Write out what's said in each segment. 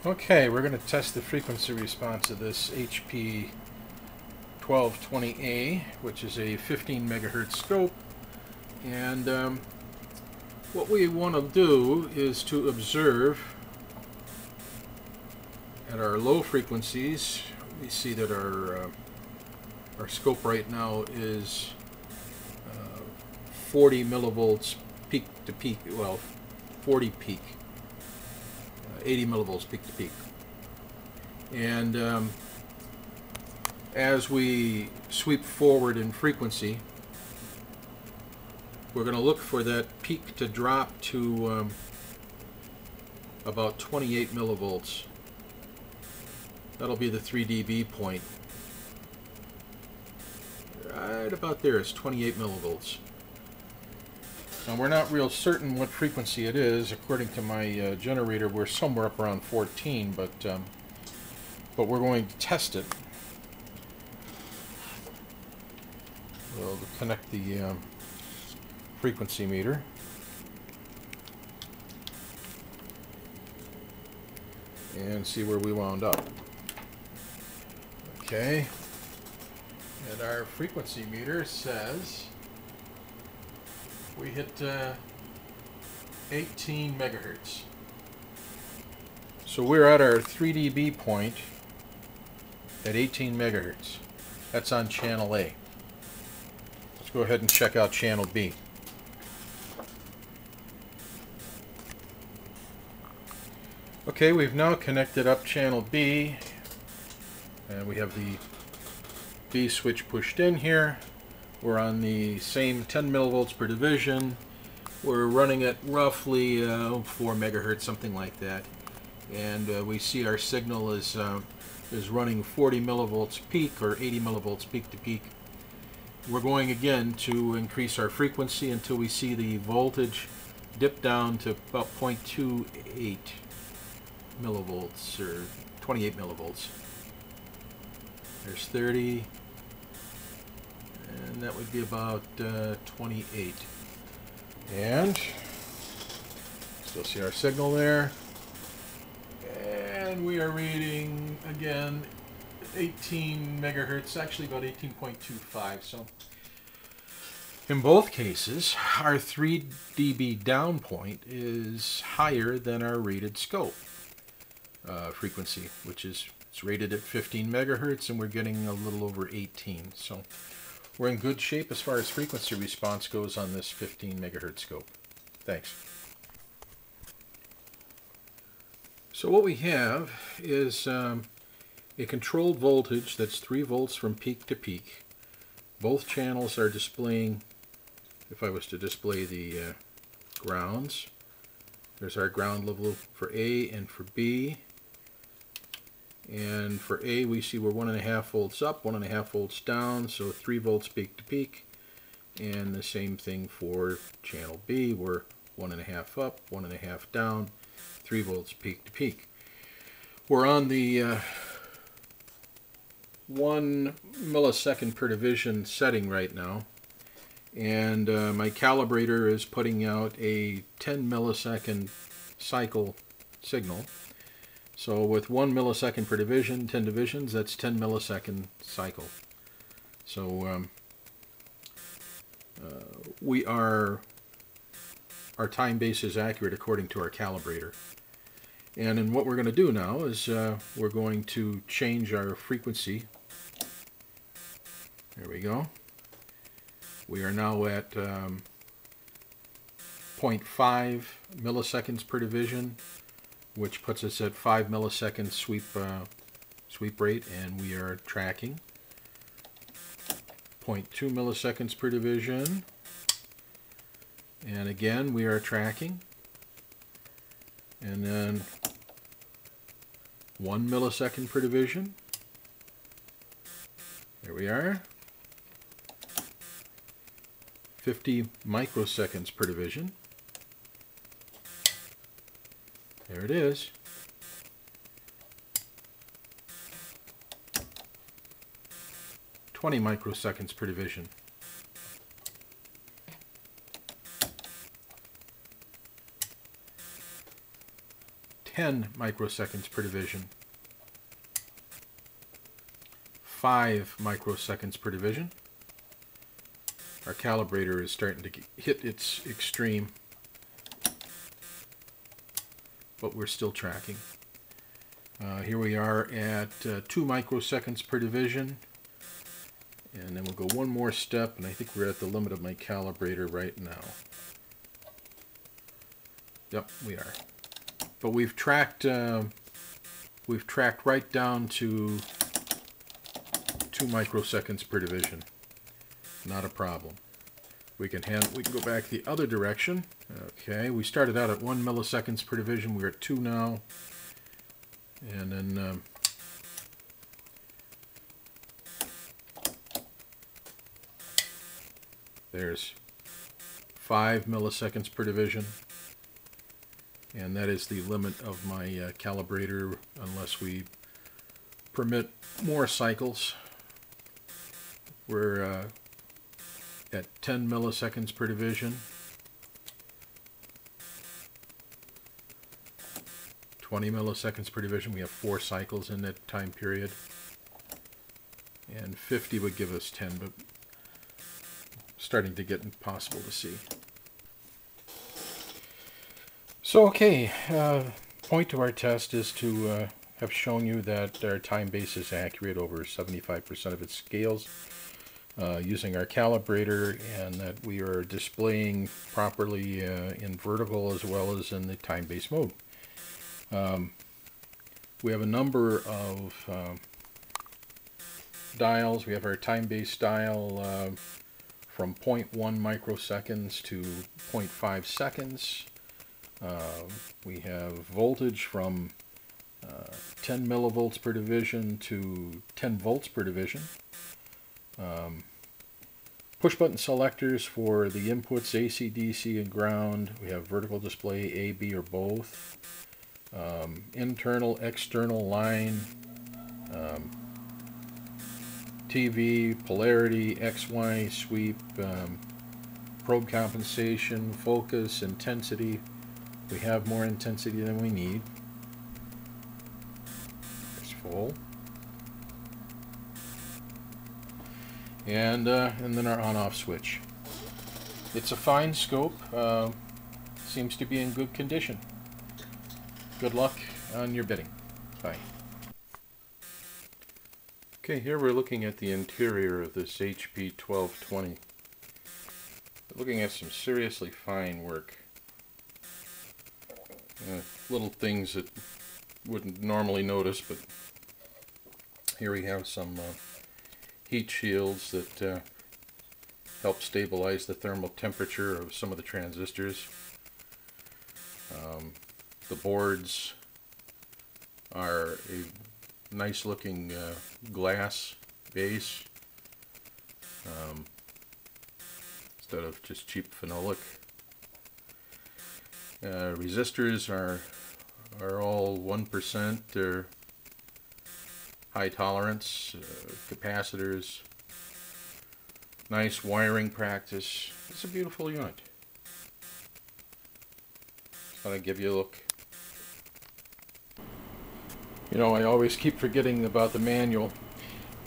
Okay, we're going to test the frequency response of this hp1220a, which is a 15 megahertz scope. And what we want to do is to observe at our low frequencies. We see that our scope right now is 40 millivolts peak to peak, well, 40 peak, 80 millivolts peak to peak. And as we sweep forward in frequency, we're going to look for that peak to drop to about 28 millivolts. That'll be the 3 dB point. Right about there is 28 millivolts. Now we're not real certain what frequency it is. According to my generator, we're somewhere up around 14, but we're going to test it. We'll connect the frequency meter. And see where we wound up. Okay. And our frequency meter says we hit 18 megahertz. So we're at our 3 dB point at 18 megahertz. That's on channel A. Let's go ahead and check out channel B. Okay, we've now connected up channel B, and we have the B switch pushed in here. We're on the same 10 millivolts per division. We're running at roughly 4 megahertz, something like that. And we see our signal is running 40 millivolts peak or 80 millivolts peak to peak. We're going again to increase our frequency until we see the voltage dip down to about 0.28 millivolts or 28 millivolts. There's 30, and that would be about 28. And still see our signal there. And we are reading again 18 megahertz, actually about 18.25. So in both cases, our 3 dB down point is higher than our rated scope frequency, which is it's rated at 15 megahertz, and we're getting a little over 18. So we're in good shape as far as frequency response goes on this 15 megahertz scope. Thanks. So what we have is a controlled voltage that's 3 volts from peak to peak. Both channels are displaying, if I was to display the grounds, there's our ground level for A and for B. And for A, we see we're 1.5 volts up, 1.5 volts down, so 3 volts peak to peak. And the same thing for channel B, we're 1.5 up, 1.5 down, 3 volts peak to peak. We're on the 1 millisecond per division setting right now, and my calibrator is putting out a 10 millisecond cycle signal. So with 1 millisecond per division, 10 divisions, that's 10 millisecond cycle. So our time base is accurate according to our calibrator. And then what we're going to do now is we're going to change our frequency. There we go. We are now at 0.5 milliseconds per division, which puts us at 5 millisecond sweep rate, and we are tracking. 0.2 milliseconds per division, and again we are tracking. And then 1 millisecond per division. There we are. 50 microseconds per division. There it is. 20 microseconds per division. 10 10 microseconds per division, 5 microseconds per division. Our calibrator is starting to hit its extreme, but we're still tracking. Here we are at 2 microseconds per division, and then we'll go one more step, and I think we're at the limit of my calibrator right now. Yep, we are. But we've tracked right down to 2 microseconds per division. Not a problem. We can go back the other direction. Okay, we started out at 1 milliseconds per division. We're at 2 now. And then there's 5 milliseconds per division. And that is the limit of my calibrator unless we permit more cycles. We're at 10 milliseconds per division, 20 milliseconds per division. We have 4 cycles in that time period, and 50 would give us 10, but starting to get impossible to see. So okay, point to our test is to have shown you that our time base is accurate over 75% of its scales using our calibrator, and that we are displaying properly in vertical as well as in the time base mode. We have a number of dials. We have our time base dial from 0.1 microseconds to 0.5 seconds. We have voltage from 10 millivolts per division to 10 volts per division. Push button selectors for the inputs AC, DC, and ground. We have vertical display A, B, or both. Internal, external line. TV, polarity, X, Y, sweep, probe compensation, focus, intensity. We have more intensity than we need. It's full. And then our on-off switch. It's a fine scope. Seems to be in good condition. Good luck on your bidding. Bye. Okay, here we're looking at the interior of this hp1220. Looking at some seriously fine work. Little things that wouldn't normally notice, but here we have some heat shields that help stabilize the thermal temperature of some of the transistors. The boards are a nice looking glass base instead of just cheap phenolic. Resistors are all 1%. They're high tolerance. Capacitors, nice wiring practice. It's a beautiful unit. Just want to give you a look. You know, I always keep forgetting about the manual.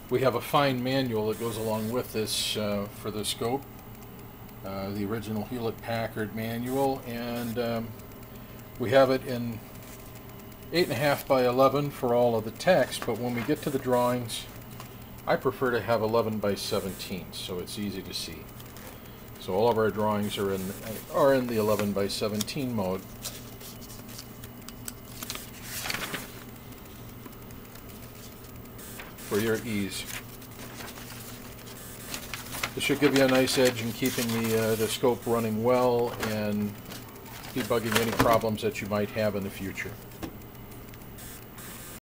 We have a fine manual that goes along with this for the scope. The original Hewlett-Packard manual, and we have it in 8.5 by 11 for all of the text, but when we get to the drawings, I prefer to have 11 by 17 so it's easy to see. So all of our drawings are in the 11 by 17 mode. For your ease. This should give you a nice edge in keeping the scope running well and debugging any problems that you might have in the future.